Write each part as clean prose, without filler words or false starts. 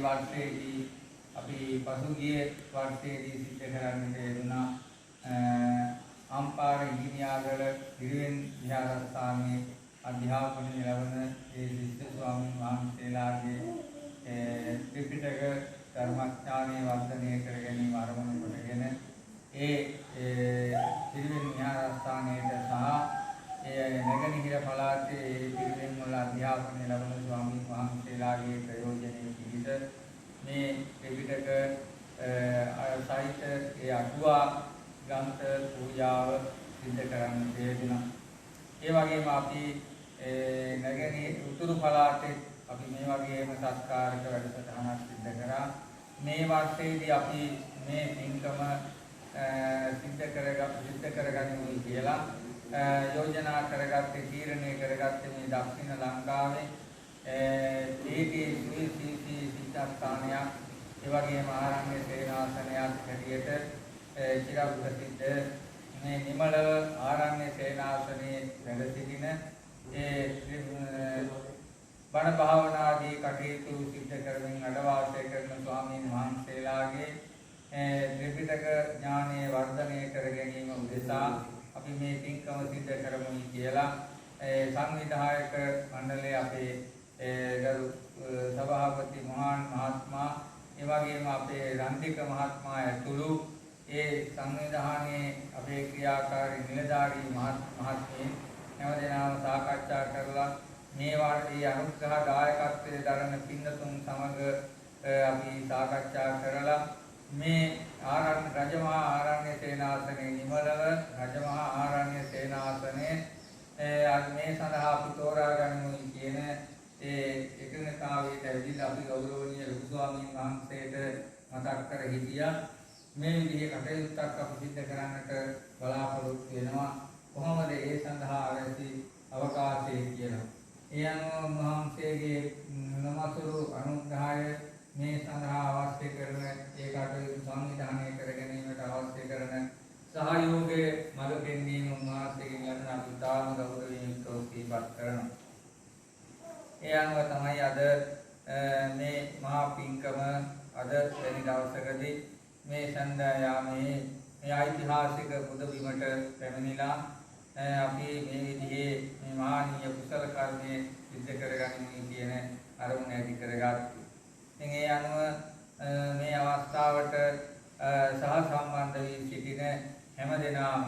වර්ෂයේදී අපි පසුගිය වර්ෂයේදී සිද්ධ කරන්නට යෙදුණා අම්පාර ඉංගිනියාගල ඉරිවෙන් විහාරස්ථානයේ අධ්‍යාපනය ලැබෙන ඒ ශිෂ්‍ය ස්වාමීන් වහන්සේලාගේ ත්‍රිපිටක ධර්මඥානය වර්ධනය කර ගැනීම ආරම්භ කොටගෙන ඒ ඉරිවෙන් විහාරස්ථානයේ සහ නැගෙනහිර පළාතේ පිරිවෙන් වල අධ්‍යාපනය ලැබෙන ස්වාමීන් වහන්සේලාගේ ප්‍රයෝජනෙ පිණිස මේ ත්‍රිපිටක සාහිත්‍ය ඒ අටුවා ග්‍රන්ථ පූජාව සිද්ධ කරන්න ලැබුණා. ඒ වගේම අපි නැගෙනහිර උතුරු පළාතේ අපි මේ වගේම සත්කාරක වැඩසටහනක් සිද්ධ කරා. මේ වර්ෂයේදී අපි මේ පින්කම සිද්ධ කරගනිමු කියලා යෝජනා කරගත්තේ තීරණය කරගත්තේ මේ දක්ෂිණ ලංකාවේ ඒකේ සුවිශේෂී සිද්ධාස්ථානයක් ඒ වගේම ආරණ්‍ය සේනාසනයක් හැටියට චිරප්‍රසිද්ධ මේ නිමලව ආරණ්‍ය සේනාසනයේ වැඩ සිටින ඒ බණ භාවනාදී කටයුතු සිද්ධ කරමින් අඩවාසය කරන ස්වාමීන් වහන්සේලාගේ ත්‍රිපිටක ඥානය වර්ධනය කර ගැනීම උදෙසා අපි මේ පින්කම සිද්ධ කරමු කියලා සංවිධායක මණ්ඩලයේ අපේ ගරු සභාපති මහාන් මහත්මයා ඒ වගේම අපේ රන්දික මහත්මයා ඇතුළු ඒ සංවිධානයේ අපේ ක්‍රියාකාරී නිලධාරී මහත්මීන් හැමදෙනාම සාකච්ඡා කරලා මේ වාර්ෂික අනුග්‍රහ දායකත්වයේ දරන පින්නතුන් සමග අපි සාකච්ඡා කරලා මේ රජමහා ආරණ්‍ය සේනාසනයේ නිමලව රජමහා ආරණ්‍ය සේනාසනයේ මේ සඳහා අපි තෝරා ගනිමු කියන ඒ එකඟතාවයට ඇවිල්ලා අපි ගෞරවනීය ලොකු ස්වාමීන් වහන්සේට මතක් කර හිටියා. මේ විදිහේ කටයුත්තක් අපි සිද්ධ කරන්නට බලාපොරොත්තු වෙනවා. කොහොමද ඒ සඳහා අවශ්‍ය අවකාශය කියලා. ඒ අනුව මහන්සේගේ නමතුරු අනුග්‍රහය මේ සඳහා අවශ්‍ය කරන ඒ කටයුතු සංවිධානය කර ගැනීමට අවශ්‍ය කරන සහයෝගය මඟ පෙන්වීම උන්වහන්සේගෙන් ලැබෙන අපි තාම ගෞරවයෙන් යුක්තව සිහිපත් කරනවා. ඒ අනුව තමයි අද මේ මහා පින්කම අද වෙනි දවසකදී මේ සන්දායාමේ මේ ඓතිහාසික පුද බිමට පැමිණිලා අපි මේ විදිහේ මේ මහානීය කුසල කර්මයේ සිද්ධ කරගනිමු කියන අරමුණ ඇති කරගත්තා. ඉතින් ඒ අනුව මේ අවස්ථාවට සහ සම්බන්ධ වී සිටින හැමදෙනාම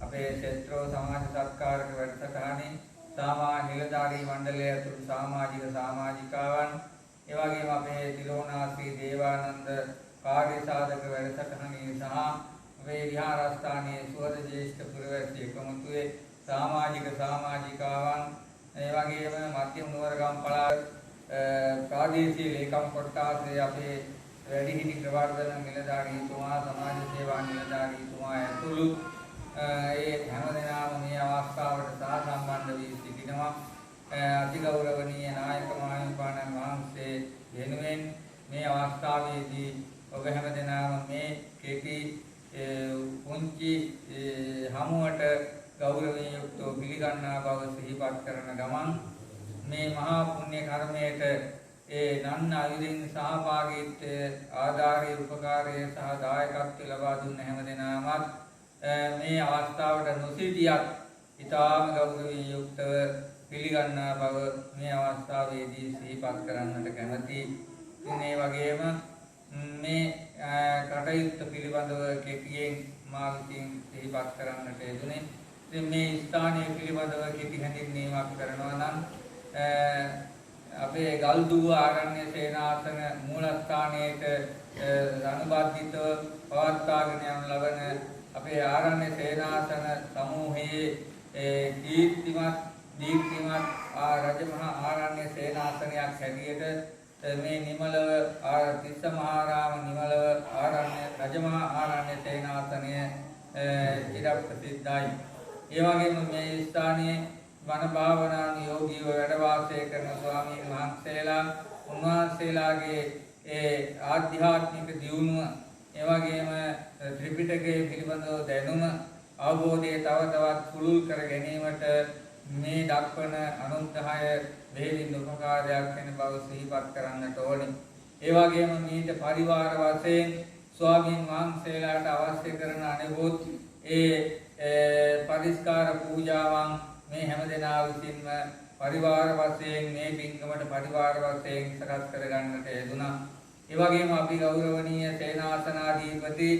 අපේ ක්ෂේත්‍රෝ සමාජ සත්කාරක වැඩසටහනේ සාමාන්‍ය නිලධාරී මණ්ඩලය ඇතුළු සමාජික සමාජිකාවන් ඒ වගේම අපේ තිලෝනාශ්‍රී දේවානන්ද කාර්ය සාධක වැඩසටහනේ සහ අපේ විහාරස්ථානයේ සුවද ජ්‍යෙෂ්ඨ පුරවැසි එකමුතුවේ සමාජික සමාජිකාවන් ඒ වගේම මධ්‍යම නුවරගම් පළාත ප්‍රාදේශීය ලේකම් කොට්ටාසේ අපේ වැඩිහිටි ප්‍රවර්ධන නිලධාරීතුමා සමාජ සේවා නිලධාරීතුමා ඇතුළු ඒ හැමදෙනාම මේ අවස්ථාවට සහසම්බන්ධ වී සිටිනවා. අතිගෞරවනීය නායක මහින්පාණන් වහන්සේ වෙනුවෙන් මේ අවස්ථාවේදී ඔබ හැමදෙනාම මේ කෙටි පුංචි හමුවට ගෞරවයෙන් යුක්තව පිළිගන්නා බව සිහිපත් කරන ගමන් මේ මහා පුණ්‍ය කර්මයට ඒ නන්න අයුරින් සහභාගීත්වය ආධාරය උපකාරය සහ දායකත්වය ලබා දුන්න හැමදෙනාමත් මේ අවස්ථාවට නොසිටියත් ඊටාම ගෞරවයෙන් යුක්තව පිළිගන්නා බව මේ අවස්ථාවේදී සිහිපත් කරන්නට කැමැතියි. මේ වගේම මේ කටයුත්ත පිළිබඳව කෙටියෙන් මා විසින් සිහිපත් කරන්නට යෙදුනේ. ඉතින් මේ ස්ථානය පිළිබඳව කෙටි හැඳින්වීමක් කරනවා නම් අපේ ගල්දුව ආරණ්‍ය සේනාසන මූලස්ථානයේට අනුබද්ධිතව පවත්වාගෙන යන ලබන අපේ ආරණ්‍ය සේනාසන සමූහයේ දීප්තිමත් රජමහා ආරණ්‍ය සේනාසනයක් හැටියට මේ නිමලව තිස්ස මහාරාම නිමලව රජමහා ආරණ්‍ය සේනාසනය චිරප්‍රසිද්ධයි. ඒ වගේම මේ ස්ථානයේ වන භාවනා නියෝගීව වැඩ වාසය කරන ස්වාමීන් වහන්සේලා උන්වහන්සේලාගේ ඒ ආධ්‍යාත්මික දියුණුව ඒ වගේම ත්‍රිපිටකයේ පිළිබඳව දැනුම අවබෝධය තව තවත් පුළුල් කර ගැනීමට මේ දක්වන අනුග්‍රහය බෙහෙවින් උපකාරයක් වෙන බව සිහිපත් කරන්නට ඕනේ. ඒ වගේම මීට පරිවාර වශයෙන් ස්වාමීන් වහන්සේලාට අවශ්‍ය කරන අනෙකුත් පරිස්කාර පූජාවන් මේ හැමදෙනා විසින්ම පරිවාර වශයෙන් මේ පින්කමට පරිවාර වශයෙන් සකස් කරගන්නට යෙදුණා. ඒ වගේම අපි ගෞරවනීය සේනාසනාධිපති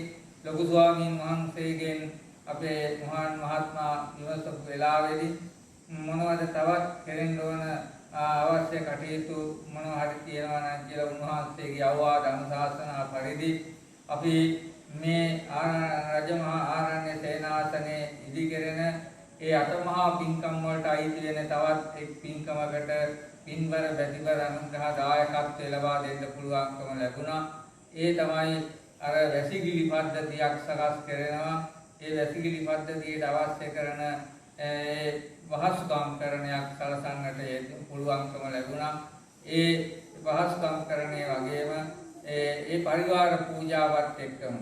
ලොකු ස්වාමීන් වහන්සේගෙන් අපේ මහාන් මහත්මයා විමසපු වෙලාවේදී මොනවද තවත් කෙරෙන්න ඕන අවශ්‍ය කටයුතු මොනවා හරි තියෙනවා නම් කියලා උන්වහන්සේගේ අවවාද අනුශාසනා පරිදි අපි මේ රජමහා ආරණ්‍ය සේනාසනයේ ඉදිකරන අටමහා පින්කම් වලට අයිති වෙන තවත් එක් පින්කමකට පින්වර බැතිවර අනුග්‍රහ දායකත්වය ලබා දෙන්න පුළුවන්කම ලැබුණා. ඒ තමයි අර වැසිකිලි පද්ධතියක් සකස් කරනවා. ඒ වැසිකිලි පද්ධතියට අවශ්‍ය කරන පහසුකම් කරණයක් සලසන්නට පුළුවන්කම ලැබුණා. ඒ පහසුකම් කරණය වගේම ඒ පරිවාර පූජාවත් එක්කම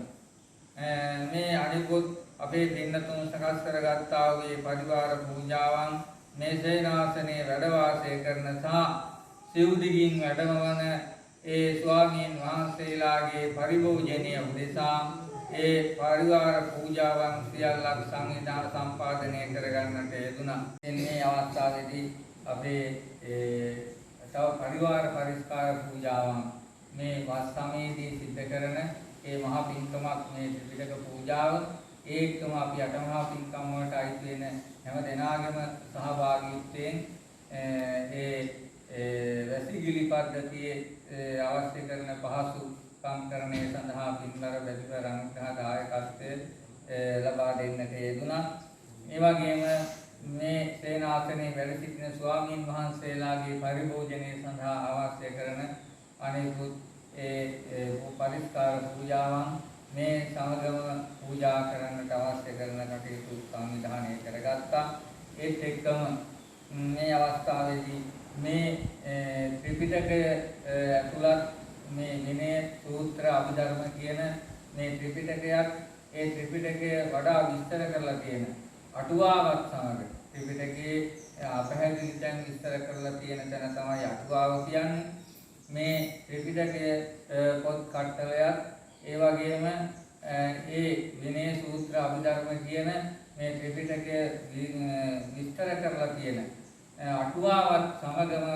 මේ අනිකුත් අපේ පින්නතුන් සකස් කරගත්තා වූ පරිවාර පූජාවන් මේ සේනාසනයේ වැඩ වාසය කරන සහ සිව්දිගින් වැඩමවන ඒ ස්වාමීන් වහන්සේලාගේ පරිභෝජනීය උදෙසා ඒ පරිවාර පූජාවන් සියල්ලක් සංවිධාන සම්පාදනය කරගන්නට යෙදුණා. මේ අවස්ථාවේදී අපේ තව පරිවාර පරිස්කාර පූජාවන් මේ වස් සමයේදී සිද්ධ කරන ඒ මහා පින්කමක් මේ ත්‍රිපිටක පූජාව ඒකම අපි අටමහා පින්කම් වලට අයිති වෙන හැම දෙනාගේම සහභාගීත්වයෙන් වැසිකිලි පද්ධතියේ අවශ්‍ය කරන පහසුකම් කරණය සඳහා පින්වර බැතිවර අනුග්‍රහ දායකත්වය ලබා දෙන්නට යෙදුණා. ඒ වගේම මේ සේනාසනයේ වැඩ සිටින ස්වාමීන් වහන්සේලාගේ පරිභෝජනය සඳහා අවශ්‍ය කරන අනෙකුත් පරිස්කාර පූජාවන් මේ සමගම පූජා කරන්නට අවශ්‍ය කරන කටයුතු සංවිධානය කරගත්තා. ඒත් එක්කම මේ අවස්ථාවේදී මේ ත්‍රිපිටකය ඇතුළත් මේ විනය සූත්‍ර අභිධර්ම කියන මේ ත්‍රිපිටකයක් ඒ ත්‍රිපිටකය වඩා විස්තර කරලා තියෙන අටුවාවත් සමග ත්‍රිපිටකයේ අපහැදිලි තැන් විස්තර කරලා තියෙන තැන තමයි අටුවාව කියන්නේ. මේ ත්‍රිපිටකය පොත් කට්ටලයක් ඒ වගේම ඒ විනය සූත්‍ර අභිධර්ම කියන මේ ත්‍රිපිටකය විස්තර කරලා තියෙන අටුවාවත් සමගම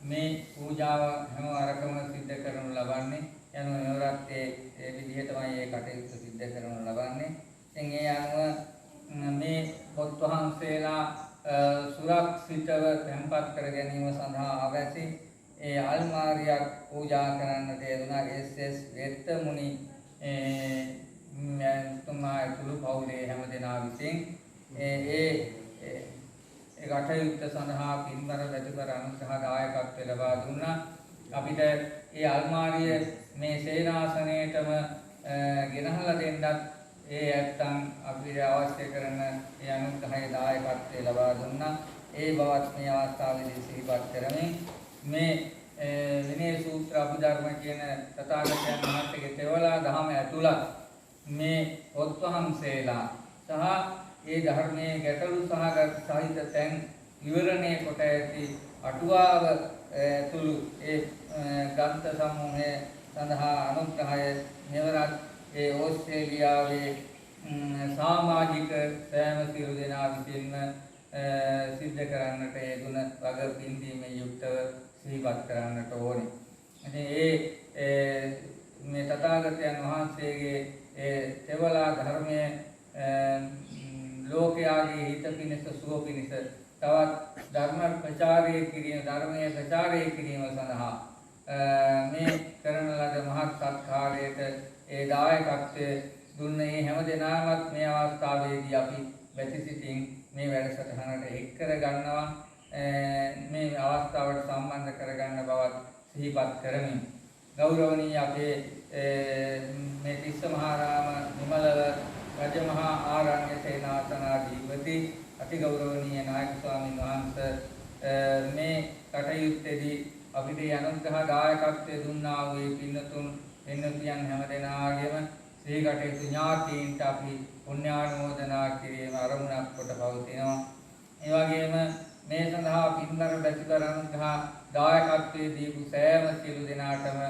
මේ පූජාව හැම වරකම සිද්ධ කරනු ලබන්නේ. යන මෙවරත් ඒ විදිහටමයි ඒ කටයුතු සිද්ධ කරනු ලබන්නේ. ඉතින් ඒ අනුව මේ පොත් වහන්සේලා සුරක්ෂිතව තැන්පත් කර ගැනීම සඳහා අවශ්‍ය ඒ අල්මාරියක් පූජා කරන්නට යෙදුණා. එස්.එස්. වෙත්ත මුනි තුමා ඇතුළු පවුලේ හැම දෙනා විසින් ඒ කටයුත්ත සඳහා පින්වර බැතිවර අනුග්‍රහ දායකත්වය ලබා දුන්නා. අපිට ඒ අල්මාරිය මේ සේනාසනයේටම ගෙනහලා දෙන්නත් ඒ ඇත්තන් අපිට අවශ්‍ය කරන ඒ අනුග්‍රහය දායකත්වය ලබා දුන්නා. ඒ බවත් මේ අවස්ථාවේදී සිහිපත් කරමින් මේ විනය සූත්‍ර අභිධර්ම කියන තථාගතයන් වහන්සේගේ තෙවලා දහම ඇතුළත් මේ පොත් වහන්සේලා සහ ඒ ධර්මයේ ගැටලු සහිත තැන් විවරණය කොට ඇති අටුවාව ඇතුළු ඒ ග්‍රන්ථ සමූහය සඳහා අනුග්‍රහය මෙවරත් ඒ ඕස්ට්‍රේලියාවේ සමාජික සෑම සියලු දෙනා විසින්ම සිද්ධ කරන්නට යෙදුන වග පින්දීමේ යුක්තව සිහිපත් කරන්නට ඕනේ. ඉතින් මේ තථාගතයන් වහන්සේගේ තෙවලා ධර්මයේ ලෝකයාගේ හිත පිණිස සුව පිණිස තවත් ධර්ම ප්‍රචාරය කිරීම ධර්මයේ ප්‍රචාරය කිරීම සඳහා මේ කරන ලද මහත් සත්කාරයට ඒ දායකත්වයේ දුන්නේ හැම දෙනාමත් මේ අවස්ථාවේදී අපි වැටි සිටින් මේ වැඩසටහනට එක් කර ගන්නවා. මේ අවස්ථාවට සම්බන්ධ කරගන්න බවත් සිහිපත් කරමින් ගෞරවනීය අපේ මේ තිස්සමහාරාම නිමලව රජමහා ආරණ්‍ය සේනාසනාධිපති අතිගෞරවනීය නායක ස්වාමීන් වහන්සේ මේ කටයුත්තේදී අපිට අනුග්‍රහ දායකත්වය දුන්නා වූ පින්නතුන් පින්නතියන් හැම දෙනාගේම සිහි කටයුතු ඥාතීන්ට අපි පුණ්‍යානුමෝදනා කිරීම අරමුණක් කොට පවතිනවා. ඒ වගේම මේ සඳහා පින්වර බැතිවර අනුග්‍රහ දායකත්වයේ දීපු සෑම සියලු දෙනාටම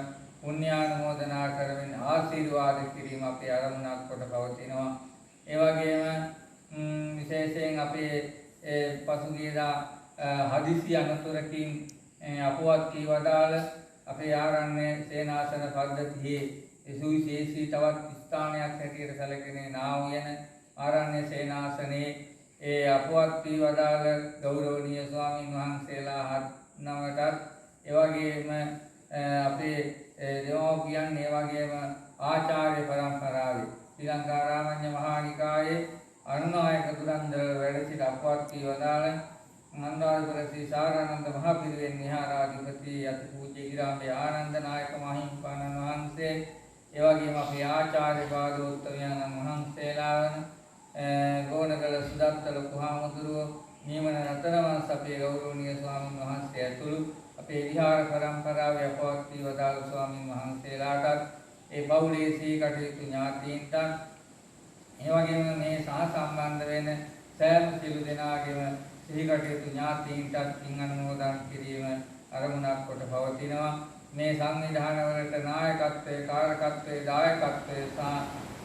පුණ්‍යානුමෝදනා කරමින් ආශිර්වාද කිරීම අපේ අරමුණක් කොට පවතිනවා. ඒ වගේම විශේෂයෙන් අපේ පසුගියදා හදිසි අනතුරකින් අපවත් කී වදාළ අපේ ආරණ්‍ය සේනාසන පද්ධතියේ සුවිශේෂී තවත් ස්ථානයක් හැටියට සැලකෙන නාවයන ආරණ්‍ය සේනාසනයේ අපවත් කී වදාළ ගෞරවනීය ස්වාමීන් වහන්සේලා හත් නමටත් ඒ වගේම අපේ දෙමව්පියන් ඒ වගේම ආචාර්ය පරම්පරාවේ ශ්‍රී ලංකා රාමඤ්ඤ මහා නිකායේ අනුනායක දුරන්දර වැඩ සිට අපවත් කී වදාළ නන්දාවර ශ්‍රී සාරානන්ද මහ පිරිවෙන් විහාරාධිපති අතිපූජ්‍ය ඉරාඹේ ආනන්ද නායක මහින්පාණන් වහන්සේ ඒ වගේම අපේ ආචාර්ය භාගවතුන්යන් වහන්සේලා වන ගෝනගල සුදත්ත ලොකු හාමුදුරුවෝ නියමන රතනවංශ අපේ ගෞරවනීය ස්වාමීන් වහන්සේ ඇතුළු අපේ විහාර පරම්පරාවේ අපවත් වී වදාළ ස්වාමීන් වහන්සේලාටත් ඒ පවුලේ සී කටයුතු ඥාතීන්ටත් ඒ වගේම මේ සහ සම්බන්ධ වෙන සෑම සිළු දෙනාගේම සිහි කටයුතු ඥාතීන්ටත් පින් අනුමෝදන් කිරීම අරමුණක් කොට පවතිනවා. මේ සංවිධානවලට නායකත්වයේ කාරකත්වයේ දායකත්වයේ සහ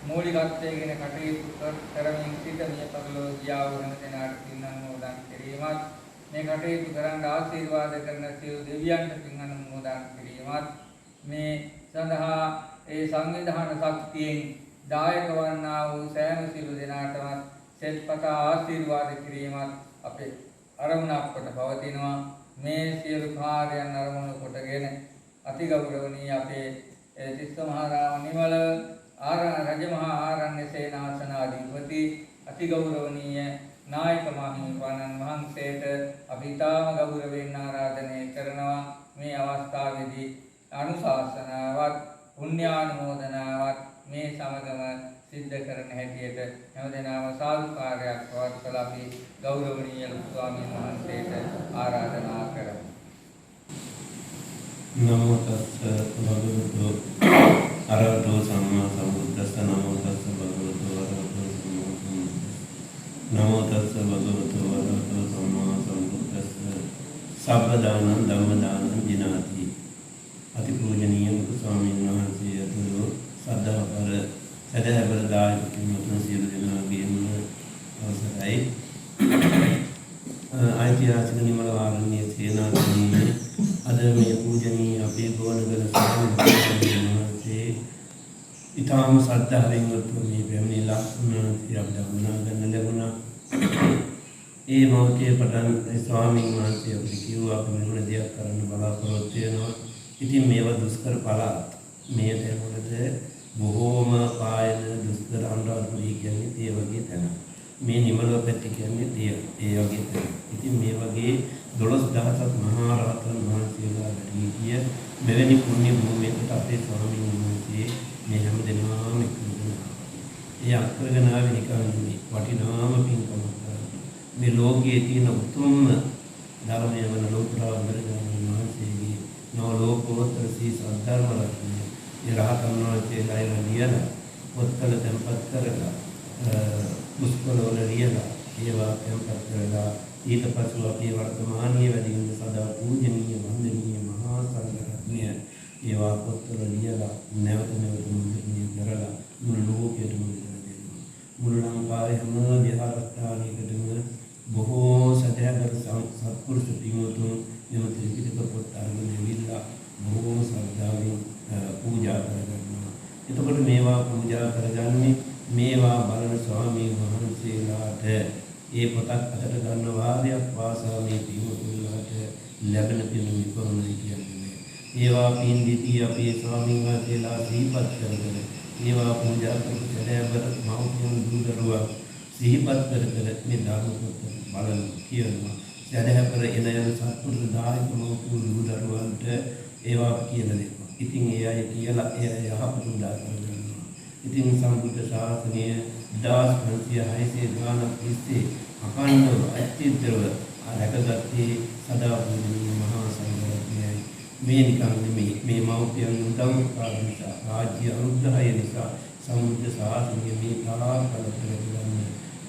මූලිකත්වයෙන් කටයුතු කරමින් සිට මේ පරිලෝකියාව වෙන දෙනාට පින් අනුමෝදන් කිරීමත් මේ කටයුතු කරන්න ආශිර්වාද කරන සියලු දෙවියන්ට පින් අනුමෝදන් කිරීමත් මේ සඳහා ඒ සංවිධාන ශක්තියෙන් දායක වන්නා වූ සෑම සියලු දෙනාටම සෙත්පත ආශිර්වාද කිරීමත් අපේ අරමුණක් කොට පවතිනවා. මේ සියලු කාර්යයන් අරමුණු කොටගෙන අතිගෞරවනීය අපේ තිස්ස මහරාම නිමල රජමහා ආරණ්‍ය සේනාසනාධිපති අතිගෞරවනීය නායක මහින්පාණන් වහන්සේට අපි තාම ගෞරවයෙන් ආරාධනය කරනවා. මේ අවස්ථාවේදී අනුශාසනාවත් පුණ්‍යානුමෝදනාවත් මේ සමගම සිද්ධ කරන හැටියට හැමදෙනාම සාදුකාරයක් පවත්වලා අපි ගෞරවනීය ස්වාමීන් වහන්සේට ආරාධනා කරමු. නමෝ තස්ස භගවතු අරහතෝ සම්මා සම්බුද්දස්ස නමෝ තස්ස භගවතු අරහතෝ නමෝ තස්ස භගවතු අරහතෝ සම්මා සම්බුද්දස්ස සබ්බ දානං ධම්ම දානං ජිනාති. අතිපූජනීය මුතු ස්වාමීන් වහන්සේ ඇතුළු සද්ධාපර සදහවර දායක කිමුතුන් සියලු දෙනාගේම අවසරයි. ඓතිහාසික නිමල ආරණ්‍ය සේනාසනයේ අද මේ පූජනීය අපේ ගෝනගල ස්වාමීන් වහන්සේ ඊටාම ශ්‍රද්ධාවෙන් උතුම්ී පැමිණිලා උන්වහන්සේ අපට වුණා ගන්න ලැබුණා. ඒ මොහොතේ පටන් ස්වාමීන් වහන්සේ අපිට කිව්වා අපි මෙන්න දෙයක් කරන්න බලාපොරොත්තු වෙනවා. ඉතින් මේවා දුෂ්කර පළාත් මේ තැන්වලද බොහෝම පායන දුෂ්කර අනුරාධපුරී කියන්නේ ඒ වගේ තැන. මේ නිමලව පැත්ත කියන්නේ ඒ වගේ තැන. ඉතින් මේ වගේ 12000ක් මහා රහතන් වහන්සේලා වැඩි මෙවැනි පුණ්‍ය භූමියකට අපේ ස්වාමීන් වහන්සේ මේ හැම දෙනාම එක්වුණා. ඒ අත්කරගෙන ආවේ නිකන් නෙමෙයි වටිනාම පින්කමක්. මේ ලෝකයේ තියෙන උතුම්ම ධර්මය වන ලෝතර බුදුරජාණන් වහන්සේගේ නව ලෝකෝත්තර සී සද්ධර්ම රත්නය ඒ රහතන් වහන්සේලා ලියලා පොත්වල තැන්පත් කරලා පුස්තකවල ලියලා ඒවා තැන්පත් කරලා ඊට පසු අපේ වර්තමානීය වැඩිහිඳ සදා පූජනීය වන්දනීය මහා සංඝරත්නය ඒවා පොත්වල ලියලා නැවත මුද්‍රණය කරලා මුළු ලෝකෙටම දෙනවා. මුළු ලංකාවේ හැම විහාරස්ථානයකටම බොහෝ සදහවර සත්පුරුෂ පින්වතුන් මෙම ත්‍රිපිටක පොත් අරගෙන ඇවිල්ලා බොහෝ ශ්‍රද්ධාවෙන් පූජා කරගන්නවා. එතකොට මේවා පූජා කරගන්නේ මේවා බලන ස්වාමීන් වහන්සේලාට ඒ පොතක් අතට ගන්න වාරයක් වාසා මේ පින්වතුන්ලාට ලැබෙන පින් විපරණයි කියන්නේ. ඒවා පින් දීති අපේ ස්වාමීන් වහන්සේලා සිහිපත් කරගෙන ඒවා පූජා කරන සදහවර මෞඛ්‍යම් දුරුවා සිහිපත් කර මේ ධර්ම පොත බලන කියනවා. සදහවර එන යන සත්පුරුෂ දායක මෞඛ්‍යම් දුරුවන්ට ඒවා කියලා දෙනවා. ඉතින් ඒ අය කියලා ඒ අය යහපත් උදා කරගන්නවා. ඉතින් සම්බුද්ධ ශාසනය 1560 ගානක් තිස්සේ අකණ්ඩව අත්‍යන්තව රැකගත්තේ සදා පූජනීය මහා සංඝරත්නයයි. මේ නිකන් නෙමෙයි මේ මෞඛ්‍යම් උදව්කාර නිසා රාජ්‍ය අනුග්‍රහය නිසා සම්බුද්ධ ශාසනය මේ තාක් කල කරගන්න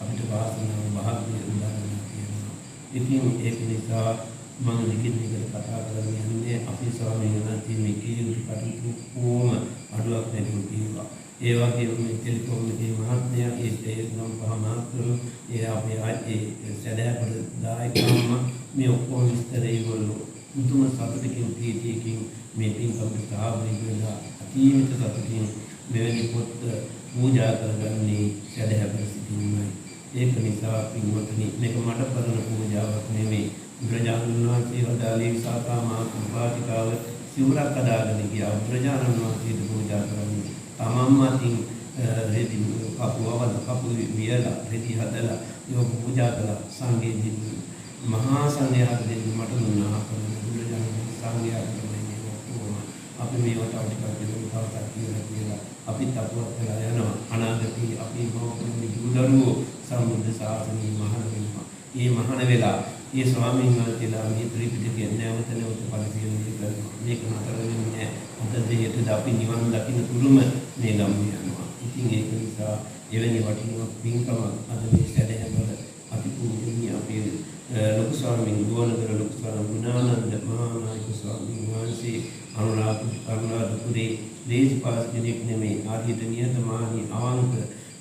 අපිට වාසනාව භාග්‍ය උදාහරණ කියනවා. ඉතින් ඒක නිසා මම දිගින් දිගට කතා කරගෙන යන්නේ අපේ ස්වාමීන් වහන්සේ මේ කීයුතු කටයුතු කොහොම අඩුවක් නැතුව කිව්වා. ඒ වගේම මේ ටෙලිකොම් එකේ මහත්මයා ඒ නම් පහමාත්‍ර ඒ අපේ ආයේ සැදැහැපත දායකයන්ම මේ ඔක්කොම විස්තර ඒගොල්ලෝ මුතුම සතුටකින් ප්‍රීතියකින් මේ පින්කම් සහභාගී වෙලා අතීත සතුටින් මෙවැනි පොත් පූජා කරගන්නේ සැදැහැපත සිටින්නයි. ඒක නිසා පින්වත්නි මේක මට කරන පූජාවක් නෙමෙයි. බුදුරජාණන් වහන්සේ වදාළේ විසාකා මා උපාතිකාව සිවුරක් අදාගෙන ගියා. බුදුරජාණන් වහන්සේට පූජා කරන්නේ තමන්ම අතින් රෙදි කපු වියලා රෙදි හදලා ඒක පූජා කළා. සංඝයේ මහා සංඝයා දෙන්න මට දුන්නා. බුදුරජාණන් සංඝයා කියන්නේ කොහොම අපි මේවට අවශ්‍ය කියලා අපිත් අපවත් වෙලා යනවා. අනාගතයේ අපි මොකක්ද දුදරුවෝ සම්බුද්ධ ශාසනය මහාන වෙනවා. මේ මහාන වෙලා මේ ස්වාමීන් වහන්සේලා මේ ත්‍රිපිටකය නැවත නැවත පරිශීලනය කරනවා. මේක නතර වෙන්නේ නැහැ. අද දෙයට අපි නිවන් දකින්න තුරුම මේ ගම යනවා. ඉතින් ඒක නිසා එවැනි වටිනා පින්කම අද මේ සැදැහැවල අතිපූජනීය අපේ ලොකු ස්වාමීන් ගුණගර ලොකු ස්වාමීන් ගුණානන්ද මහානායක ස්වාමීන් වහන්සේ අනුරාධපුරේ දේශපාලනයක් නෙමෙයි ආර්යත නියතමානී අවංක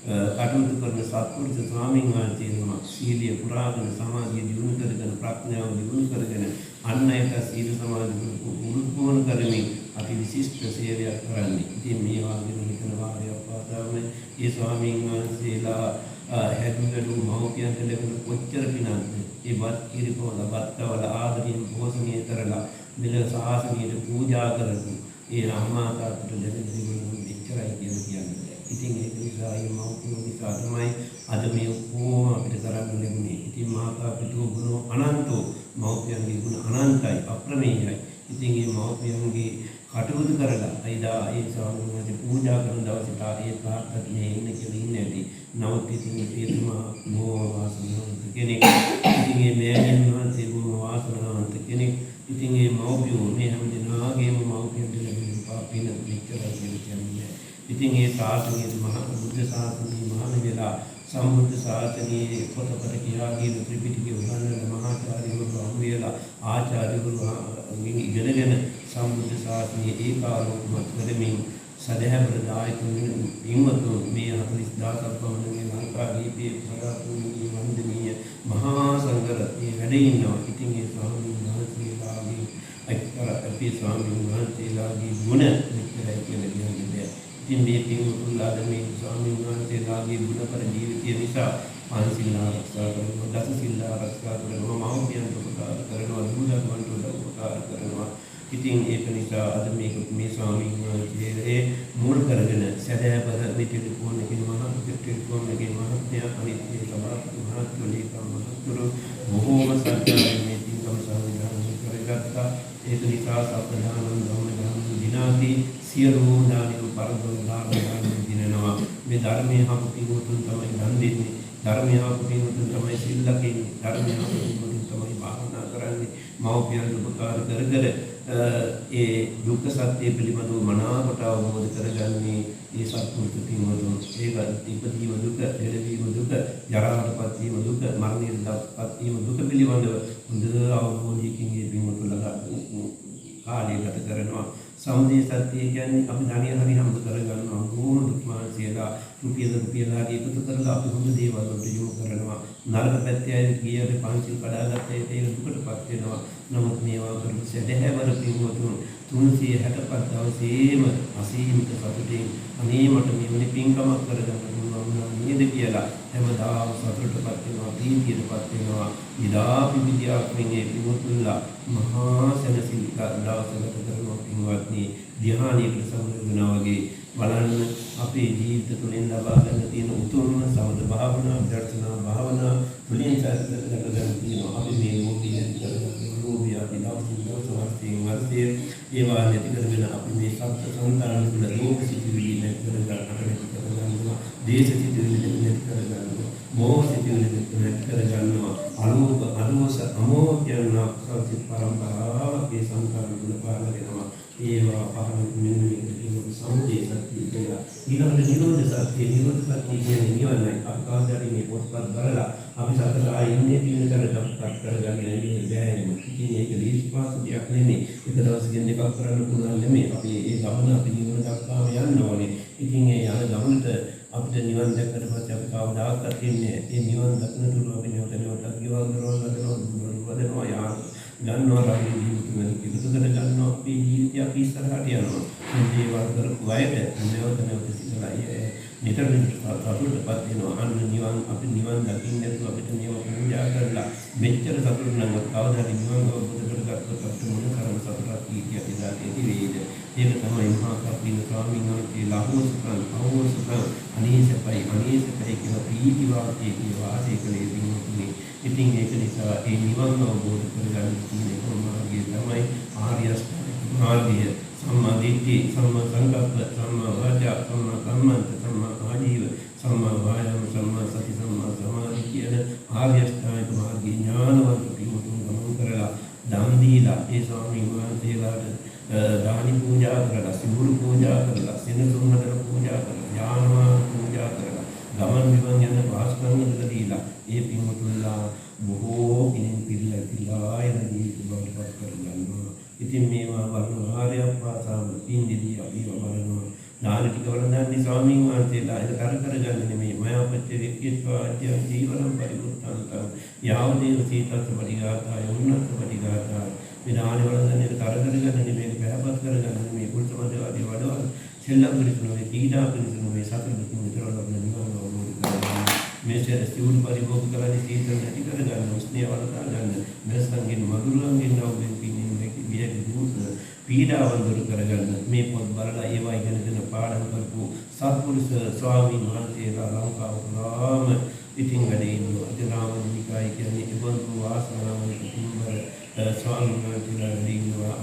කටයුතු කරන සත්පුරුෂ ස්වාමීන් වහන්සේ නමක් සීලිය පුරාගෙන සමාධිය දියුණු කරගෙන ප්‍රඥාව දියුණු කරගෙන අන් අයට සීල සමාධි උරුමන කරමින් අති විශිෂ්ට සේවයක් කරන්නේ. ඉතින් මේ වගේ හිතන වාරයක් පාදාම ඒ ස්වාමීන් වහන්සේලා හැදුවලු මෞපියන්ට ලැබුණ කොච්චර පිනක්ද. ඒ වත් කිරිපොළ බත්තවල ආදරයෙන් පෝෂණය කරලා මෙල සාසනීයට පූජා කරපු ඒ අම්මා තාත්තට ලැබෙන දේවල් මෙච්චරයි කියන්නේ. ඉතින් ඒක නිසා මේ මෞපියෝ නිසා තමයි අද මේ කොහොම අපිට කරන්න ලැබුණේ. ඉතින් මාතා පිටු ගුණ අනන්තෝ මෞපියන්ගේ ගුණ අනන්තයි අප්‍රමේයයි. ඉතින් මේ මෞපියන්ගේ කටයුතු කරලා අයිදා ඒ ස්වාමීන් වහන්සේ පූජා කරන දවසට ඒ තාත්තට මේ ඉන්න කියලා ඉන්නේ නැති. නමුත් ඉතින් ඒතුමා බොහොම වාසනාවන්ත කෙනෙක්. ඉතින් මේ මෑණියන් වහන්සේ බොහොම වාසනාවන්ත කෙනෙක්. ඉතින් මේ මෞපියෝ මේ හැම දිනාගේම මෞපියන්ට ලැබෙන පාපින මෙච්චරයි කියන්නේ. ඉතින් ඒ ශාසනයේ මහා බුද්ධ ශාසනයේ මහාන වෙලා සම්බුද්ධ ශාසනයේ පොතපත කියාගෙන ත්‍රිපිටකය උගන්වන මහාචාර්යවරු වහන්සේලා ආචාර්යවරු ඉගෙනගෙන සම්බුද්ධ ශාසනයේ ඒකාලෝකමත් කරමින් සදහැවර දායකයන් ඉන්වතු මේ 40000ක් පමණ ලංකාදීපේ සදාපුණී වන්දනීය මහා සංඝරත්නයේ වැඩ ඉන්නවා. ඉතින් ඒ ස්වාමීන් වහන්සේලාගේ අක්කර අපේ ස්වාමීන් වහන්සේලාගේ ගුණ මෙච්චරයි කියලා කියන්නේ. ඉතින් මේ පින්වතුන්ලාද මේ ස්වාමීන් වහන්සේලාගේ ගුණපර ජීවිතය නිසා පංචශීල ආරක්ෂා කරනවා, දසශීල ආරක්ෂා කරනවා, මෞපියන්ට උපකාර කරනවා, දුරදරුවන්ට උපකාර කරනවා. ඉතින් ඒක නිසා අද මේ ස්වාමීන් වහන්සේ මූල කරගෙන සැදැහැවර මේ ටෙලිෆෝන් එකේ මහත්මයා අනිත් ඒ සමාජ මහත්තුරු බොහෝම සත්‍යයෙන් මේ පින්කම සංවිධානය කරගත්තා. ඒක නිසා සත්‍යදානන් ධම්මදානන් දිනාදී සියලුම දානික පරදොන් දාන දිනනවා. මේ ධර්මයේ හපු පිටුතුන් තමයි දන් දෙන්නේ. ධර්මයේ හපු පිටුතුන් තමයි සිල් ලකින්නේ. ධර්මයේ හපු පිටුතුන් තමයි භාවනා කරන්නේ. මෞපියන් උපකාර කර කර ඒ දුක්ඛ සත්‍ය පිළිබඳව මනාවට අවබෝධ කරගන්නේ ඒ සත්පුරුෂ පින්වතුන්. ඒක ඉපදීම දුක, එළවීම දුක, ජරාවටපත් වීම දුක, මරණයටපත් වීම දුක පිළිබඳව හොඳ අවබෝධයකින් මේ පින්වතුන් ළඟ කාලය ගත කරනවා. සමුදය සත්‍ය කියන්නේ අපි ධනිය හරි හම්බ කරගන්නවා. ඕන දුක්මාන්සියලා රුපියල් ආදී එකතු කරලා අපි හොඳ දේවල් වලට යොමු කරනවා. නරක පැත්තේ අය ගියරේ පංචිල් කඩාගත්ත ඒක දුකටපත් වෙනවා. නමුත් මේවා කරන සැදැහැවර පින්වතුන් 365 දවසේම අසීමිත සතුටින් අනේ මට මෙවැනි පින්කමක් කරගන්න පුළුවන් නේද කියලා හැමදාම සතුටටපත් වෙනවා, ප්‍රීතියටපත් වෙනවා. ඉදා පිවිදියාක් මේ පින්වතුන්ලා මහා සැනසෙල්ලක් දවසකට කරනවා. පින්වත්නි ධ්‍යානයකට සමවැදෙනවා වගේ බලන්න අපේ ජීවිත තුළින් ලබා ගන්න තියෙන උතුම්ම සමත භාවනා, දර්ශනා භාවනා තුළින් සැලසගන්න තියෙනවා. අපි මේ ලෝකයේ කරගෙන ලෝභය වර්ෂයේ ඒවා නැති කරගෙන අපි මේ සත්‍ය සංතාන තුළ ලෝක සිටිවිලි නැති කරගන්නවා. දේශ සිටිවිලි නැති කරගන්නවා. මෝහ සිටිවිලි නැති කරගන්නවා. අනුස අමෝහ කියන සත්‍ය පරම්පරාවක ඒ සංකාර තුළ පාල වෙනවා. ඒවා පහළ මෙන්න මේක සමුදේ සත්‍ය කියලා ඊළඟට නිරෝධ සත්‍ය කියන්නේ නිවනයි. අපි කවදාද මේ පොත්පත් බලලා අපි සතර ආයෙන්නේ තියෙන කරටපත් කරගන්න ඉන්නේ බෑනේ. ඉතින් ඒක දීස්පාස දෙයක් නෙමෙයි. එක දවසකින් දෙකක් කරන්න පුළුවන් නෙමෙයි. අපි ඒ ගමන අපි නිවන දක්වාම යන්න ඕනේ. ඉතින් ඒ යන ගමනට අපිට නිවන් දැක්කට පස්සේ අපි කවදාකවත් ඉන්නේ ඒ නිවන් දක්න තුරු අපි නැවත ගියවල් කරනවා ගන්නවා රාගී ජීවිතවල කිසිදු ගන්නවා අපේ ජීවිතය අපි ඉස්සරහට යනවා මේ දේවල් කරපු අයට නැවත සිතලා නිතර සතුටටපත් වෙනවා අන්න නිවන් අපි නිවන් දකින්න නැතුව අපිට මේව පූජා කරලා මෙච්චර සතුට නම් කවදාද නිවන් අවබෝධ කරගත්තොත් අපිට මොන තරම් සතුටක් ඉතිහාසයේදී වේද ඒක තමයි මහා කප්පින ස්වාමීන් වහන්සේ ලහෝසුකම් අවෝසුකම් අනේසපයි කියලා ප්‍රීති වාක්‍යයේ වාසය කළේ දිනුනේ ඉතින් ඒක නිසා ඒ නිවන් අවබෝධ කරගන්න තියෙන මාර්ගය තමයි ආර්ය අෂ්ටාංගික මාර්ගය සම්මා දිට්ඨි සම්මා සංකප්ප සම්මා වාචා සම්මා කම්මන්ත සම්මා ආජීව සම්මා වායාම සම්මා සති සම්මා සමාධි කියන ආර්ය අෂ්ටාංගික මාර්ගයේ ඥානවන්ත පිටුතුන් ගමන් කරලා දන් දීලා ඒ ස්වාමීන් වහන්සේලාට දානි පූජා කරලා සිවුරු පූජා කරලා සෙනසුන් හදලා පූජා කරලා ඥානවාන පූජා කරලා ගමන් විමන් යන පාස්කම් දීලා ඒ පින්වතුන්ලා බොහෝ කෙනෙක් පිළිලා යන ජීවිත බවට පත් කරගන්නවා. ඉතින් මේවා වර්ණ ආර්ය පාසාම පින්දිදී අපි වරනවා. නාන ටික වළඳන්නේ ස්වාමීන් වහන්සේලා ඒක කරගන්න නෙමෙයි. මයාපච්ච වික්කේත්වාද්‍ය ජීවනම් පරිවෘත්තන්තං යාවදේව සීතස්ස පරිඝාතය උන්නත පරිඝාතය විනාන වළඳන්නේ කරගන්න නෙමෙයි පැහැපත් කරගන්න නෙමෙයි කුල්සමදවාදී වඩවල් සෙල්ලම් පිළිතුරුනේ පීඩා පිළිතුරුනේ සතර දුකින් විතරවල නිවන අවබෝධ කරගන්න. මේසෙර සිවුරු පරිභෝග කරන්නේ සීතල නැති කරගන්න උස්නේ වලදා ගන්න මෙලසංගෙන් මధుරංගෙන් නවුෙන් පින්නේ විය දුක පීඩාවන් දුරු කරගන්න මේ පොත් බලලා ඒවා ඉගෙනගෙන පාඩම් කරපු සත්පුරුෂ ස්වාමීන් වහන්සේලා ලංකාව පුරාම ඉතින් වැඩ ඉන්නවා. අද රාමනිකායි කියන්නේ ඉබඳු වාසනාවන්ත කුඹර ස්වාමීන් වහන්සේලා වැඩ ඉන්නවා.